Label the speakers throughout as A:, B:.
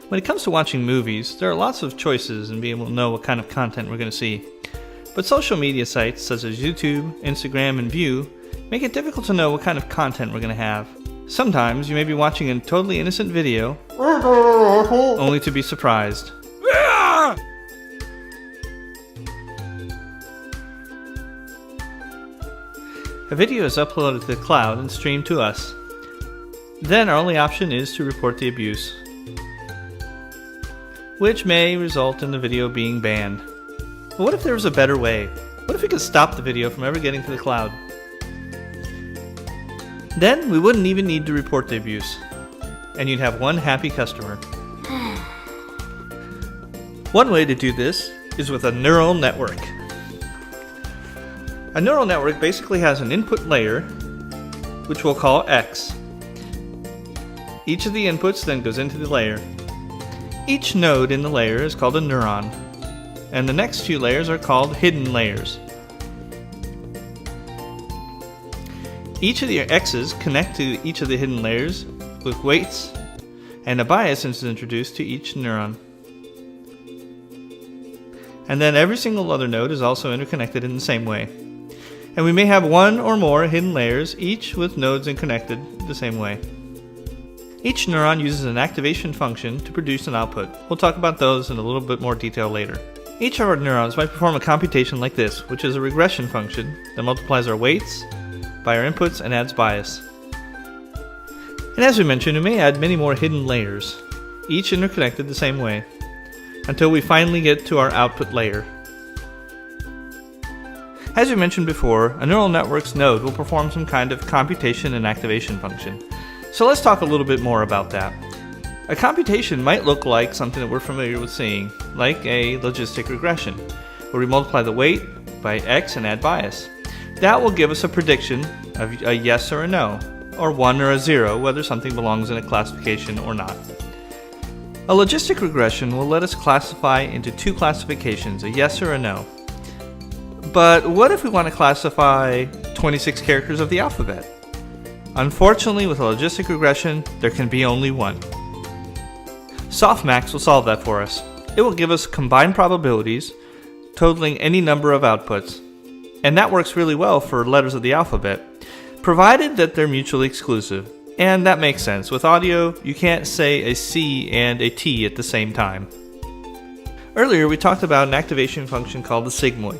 A: When it comes to watching movies, there are lots of choices in being able to know what kind of content we're going to see. But social media sites such as YouTube, Instagram, and View make it difficult to know what kind of content we're going to have. Sometimes you may be watching a totally innocent video, only to be surprised. A video is uploaded to the cloud and streamed to us. Then our only option is to report the abuse, which may result in the video being banned. But what if there was a better way? What if we could stop the video from ever getting to the cloud? Then we wouldn't even need to report the abuse, and you'd have one happy customer. One way to do this is with a neural network. A neural network basically has an input layer, which we'll call X. Each of the inputs then goes into the layer. Each node in the layer is called a neuron, and the next few layers are called hidden layers. Each of the X's connect to each of the hidden layers with weights, and a bias is introduced to each neuron. And then every single other node is also interconnected in the same way. And we may have one or more hidden layers, each with nodes connected the same way. Each neuron uses an activation function to produce an output. We'll talk about those in a little bit more detail later. Each of our neurons might perform a computation like this, which is a regression function that multiplies our weights by our inputs and adds bias. And as we mentioned, we may add many more hidden layers, each interconnected the same way, until we finally get to our output layer. As we mentioned before, a neural network's node will perform some kind of computation and activation function. So let's talk a little bit more about that. A computation might look like something that we're familiar with seeing, like a logistic regression, where we multiply the weight by X and add bias. That will give us a prediction of a yes or a no, or 1 or a 0, whether something belongs in a classification or not. A logistic regression will let us classify into two classifications, a yes or a no. But what if we want to classify 26 characters of the alphabet? Unfortunately, with a logistic regression, there can be only one. Softmax will solve that for us. It will give us combined probabilities totaling any number of outputs. And that works really well for letters of the alphabet, provided that they're mutually exclusive. And that makes sense. With audio, you can't say a C and a T at the same time. Earlier, we talked about an activation function called the sigmoid.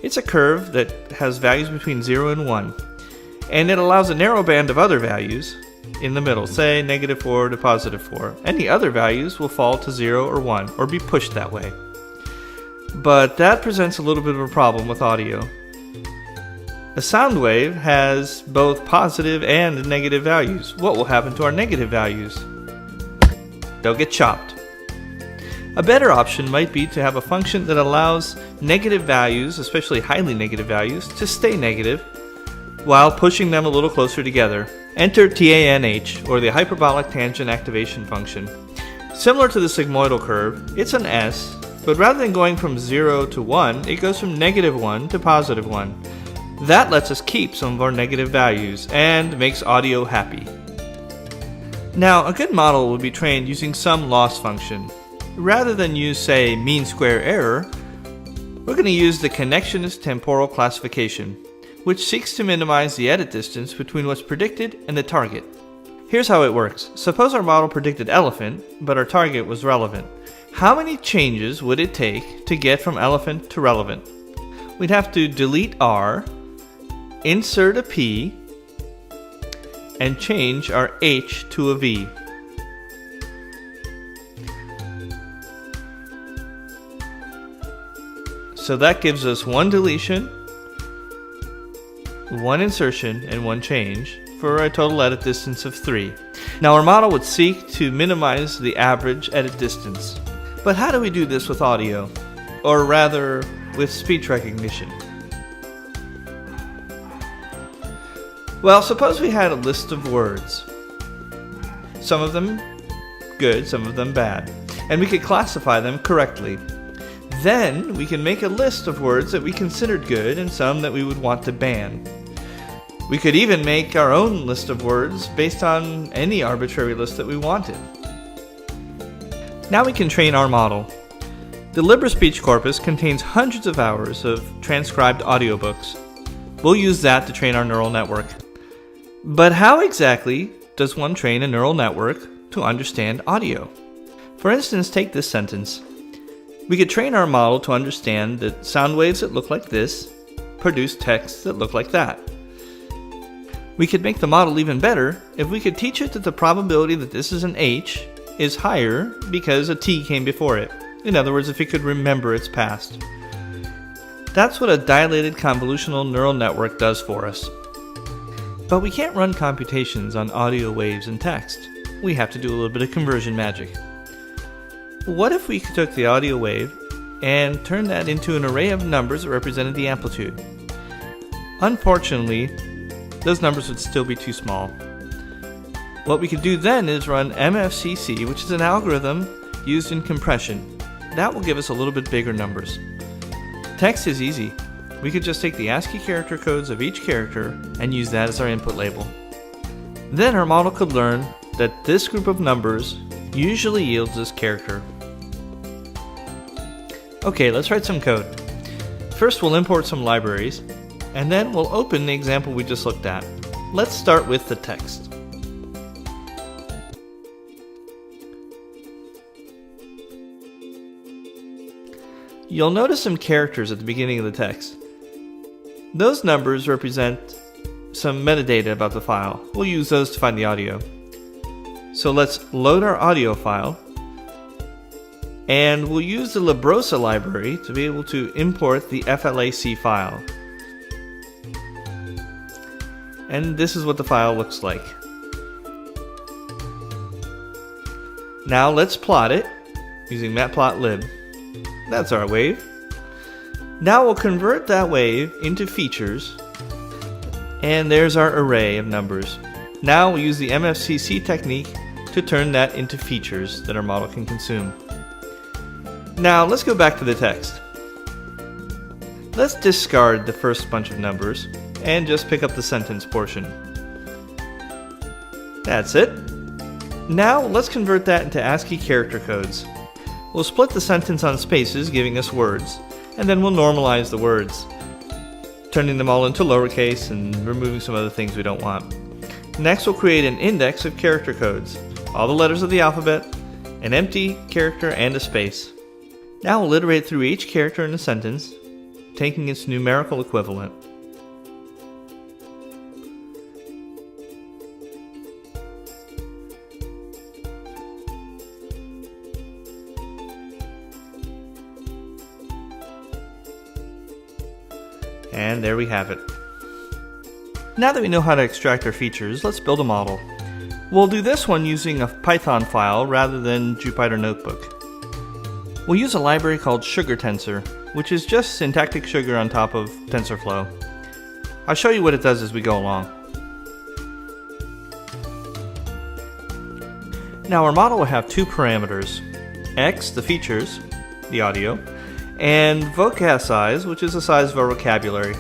A: It's a curve that has values between 0 and 1, and it allows a narrow band of other values in the middle, say -4 to +4. Any other values will fall to 0 or 1, or be pushed that way. But that presents a little bit of a problem with audio. A sound wave has both positive and negative values. What will happen to our negative values? They'll get chopped. A better option might be to have a function that allows negative values, especially highly negative values, to stay negative while pushing them a little closer together. Enter TANH, or the hyperbolic tangent activation function. Similar to the sigmoidal curve, it's an S, but rather than going from 0 to 1, it goes from -1 to +1. That lets us keep some of our negative values and makes audio happy. Now, a good model would be trained using some loss function. Rather than use, say, mean square error, we're going to use the connectionist temporal classification, which seeks to minimize the edit distance between what's predicted and the target. Here's how it works. Suppose our model predicted elephant, but our target was relevant. How many changes would it take to get from elephant to relevant? We'd have to delete R, insert a P, and change our H to a V. So that gives us one deletion, one insertion, and one change, for a total edit distance of 3. Now our model would seek to minimize the average edit distance. But how do we do this with audio? Or rather, with speech recognition? Well, suppose we had a list of words. Some of them good, some of them bad. And we could classify them correctly. Then we can make a list of words that we considered good and some that we would want to ban. We could even make our own list of words based on any arbitrary list that we wanted. Now we can train our model. The LibriSpeech corpus contains hundreds of hours of transcribed audiobooks. We'll use that to train our neural network. But how exactly does one train a neural network to understand audio? For instance, take this sentence. We could train our model to understand that sound waves that look like this produce texts that look like that. We could make the model even better if we could teach it that the probability that this is an H is higher because a T came before it. In other words, if it could remember its past. That's what a dilated convolutional neural network does for us. But we can't run computations on audio waves and text. We have to do a little bit of conversion magic. What if we took the audio wave and turned that into an array of numbers that represented the amplitude? Unfortunately, those numbers would still be too small. What we could do then is run MFCC, which is an algorithm used in compression. That will give us a little bit bigger numbers. Text is easy. We could just take the ASCII character codes of each character and use that as our input label. Then our model could learn that this group of numbers usually yields this character. Okay, let's write some code. First we'll import some libraries, and then we'll open the example we just looked at. Let's start with the text. You'll notice some characters at the beginning of the text. Those numbers represent some metadata about the file. We'll use those to find the audio. So let's load our audio file, and we'll use the Librosa library to be able to import the FLAC file. And this is what the file looks like. Now let's plot it using matplotlib. That's our wave. Now we'll convert that wave into features, and there's our array of numbers. Now we'll use the MFCC technique to turn that into features that our model can consume. Now let's go back to the text. Let's discard the first bunch of numbers and just pick up the sentence portion. That's it. Now let's convert that into ASCII character codes. We'll split the sentence on spaces, giving us words, and then we'll normalize the words, turning them all into lowercase and removing some other things we don't want. Next, we'll create an index of character codes, all the letters of the alphabet, an empty character, and a space. Now we'll iterate through each character in a sentence, taking its numerical equivalent. And there we have it. Now that we know how to extract our features, let's build a model. We'll do this one using a Python file rather than Jupyter Notebook. We'll use a library called SugarTensor, which is just syntactic sugar on top of TensorFlow. I'll show you what it does as we go along. Now our model will have two parameters, x, the features, the audio, and vocab size, which is the size of our vocabulary.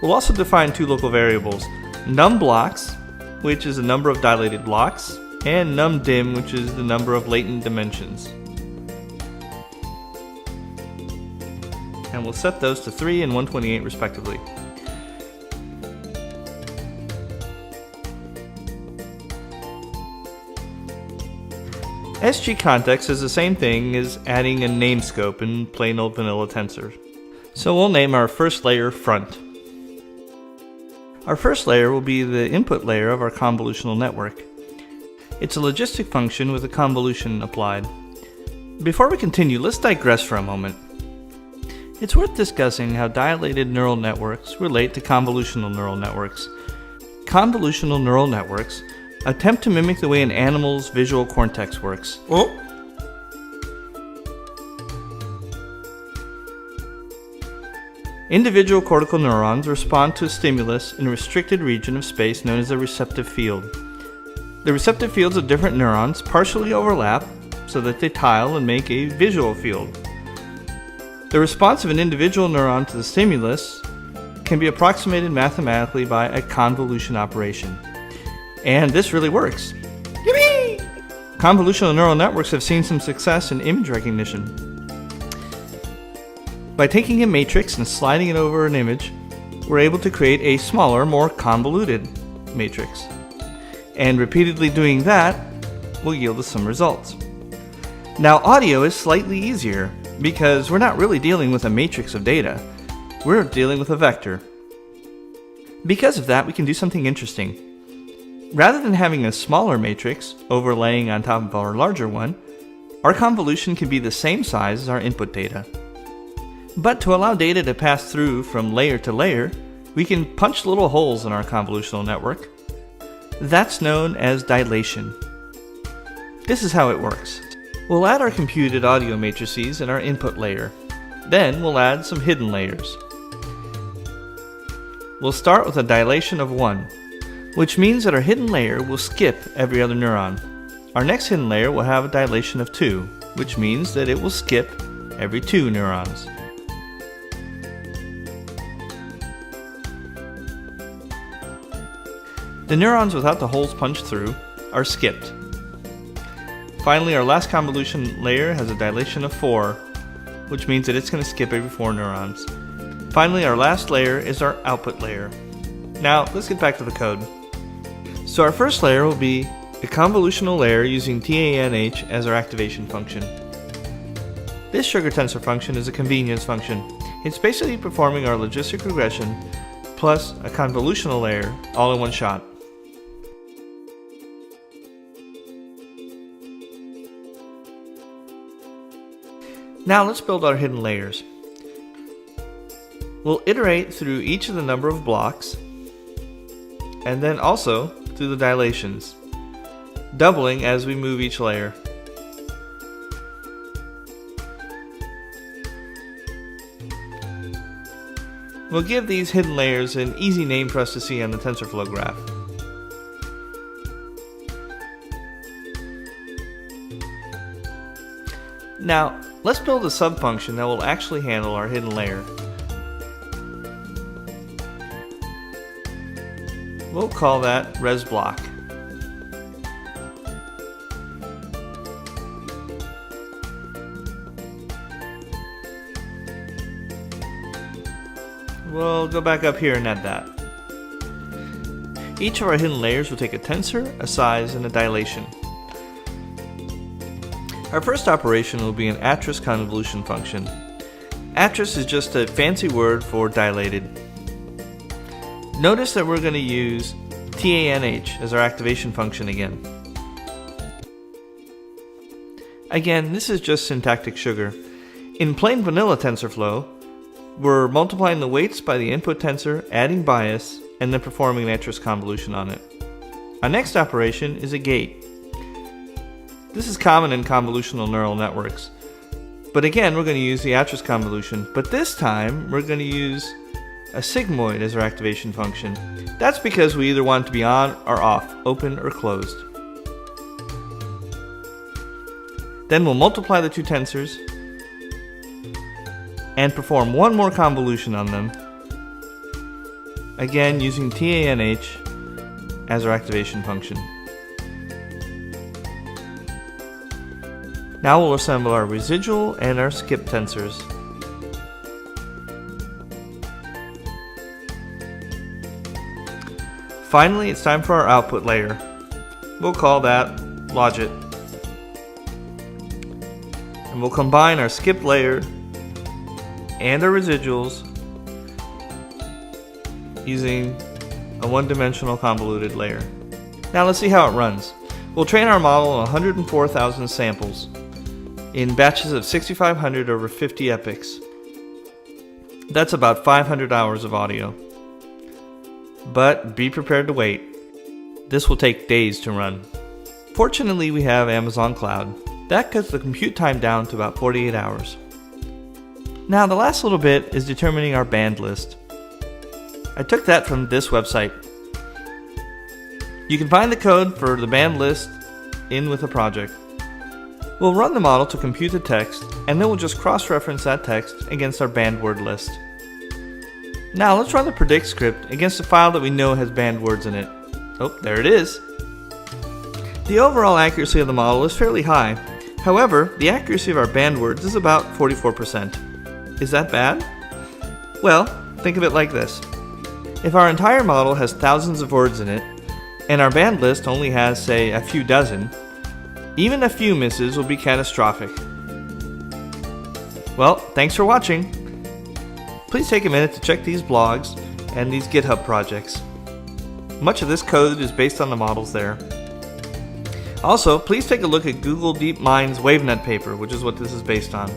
A: We'll also define two local variables, numBlocks, which is the number of dilated blocks, and numDim, which is the number of latent dimensions. And we'll set those to 3 and 128 respectively. SGContext is the same thing as adding a namescope in plain old vanilla tensor. So we'll name our first layer front. Our first layer will be the input layer of our convolutional network. It's a logistic function with a convolution applied. Before we continue, let's digress for a moment. It's worth discussing how dilated neural networks relate to convolutional neural networks. Convolutional neural networks attempt to mimic the way an animal's visual cortex works. Individual cortical neurons respond to a stimulus in a restricted region of space known as a receptive field. The receptive fields of different neurons partially overlap so that they tile and make a visual field. The response of an individual neuron to the stimulus can be approximated mathematically by a convolution operation. And this really works. Yippee! convolutional neural networks have seen some success in image recognition. By taking a matrix and sliding it over an image, we're able to create a smaller, more convoluted matrix. And repeatedly doing that will yield us some results. Now, audio is slightly easier because we're not really dealing with a matrix of data. We're dealing with a vector. Because of that, we can do something interesting. Rather than having a smaller matrix overlaying on top of our larger one, our convolution can be the same size as our input data. But to allow data to pass through from layer to layer, we can punch little holes in our convolutional network. That's known as dilation. This is how it works. We'll add our computed audio matrices in our input layer. Then we'll add some hidden layers. We'll start with a dilation of 1, which means that our hidden layer will skip every other neuron. Our next hidden layer will have a dilation of 2, which means that it will skip every 2 neurons. The neurons without the holes punched through are skipped. Finally, our last convolution layer has a dilation of 4, which means that it's going to skip every 4 neurons. Finally, our last layer is our output layer. Now, let's get back to the code. So our first layer will be a convolutional layer using TANH as our activation function. This sugar tensor function is a convenience function. It's basically performing our logistic regression plus a convolutional layer all in one shot. Now let's build our hidden layers. We'll iterate through each of the number of blocks and then also through the dilations, doubling as we move each layer. We'll give these hidden layers an easy name for us to see on the TensorFlow graph. Now, let's build a subfunction that will actually handle our hidden layer. We'll call that resBlock. We'll go back up here and add that. Each of our hidden layers will take a tensor, a size, and a dilation. Our first operation will be an attrist convolution function. Attrist is just a fancy word for dilated. Notice that we're going to use TANH as our activation function again. Again, this is just syntactic sugar. In plain vanilla TensorFlow, we're multiplying the weights by the input tensor, adding bias, and then performing an attrist convolution on it. Our next operation is a gate. This is common in convolutional neural networks. But again, we're going to use the attrist convolution, but this time we're going to use a sigmoid as our activation function. That's because we either want it to be on or off, open or closed. Then we'll multiply the two tensors and perform one more convolution on them, again using TANH as our activation function. Now we'll assemble our residual and our skip tensors. Finally, it's time for our output layer. We'll call that logit. And we'll combine our skip layer and our residuals using a one-dimensional convoluted layer. Now let's see how it runs. We'll train our model on 104,000 samples in batches of 6,500 over 50 epochs. That's about 500 hours of audio. But be prepared to wait. This will take days to run. Fortunately, we have Amazon Cloud. That cuts the compute time down to about 48 hours. Now the last little bit is determining our band list. I took that from this website. You can find the code for the band list in with the project. We'll run the model to compute the text, and then we'll just cross-reference that text against our banned word list. Now let's run the predict script against a file that we know has banned words in it. Oh, there it is. The overall accuracy of the model is fairly high. However, the accuracy of our banned words is about 44%. Is that bad? Well, think of it like this. If our entire model has thousands of words in it, and our banned list only has, say, a few dozen, even a few misses will be catastrophic. Well, thanks for watching. Please take a minute to check these blogs and these GitHub projects. Much of this code is based on the models there. Also, please take a look at Google DeepMind's WaveNet paper, which is what this is based on.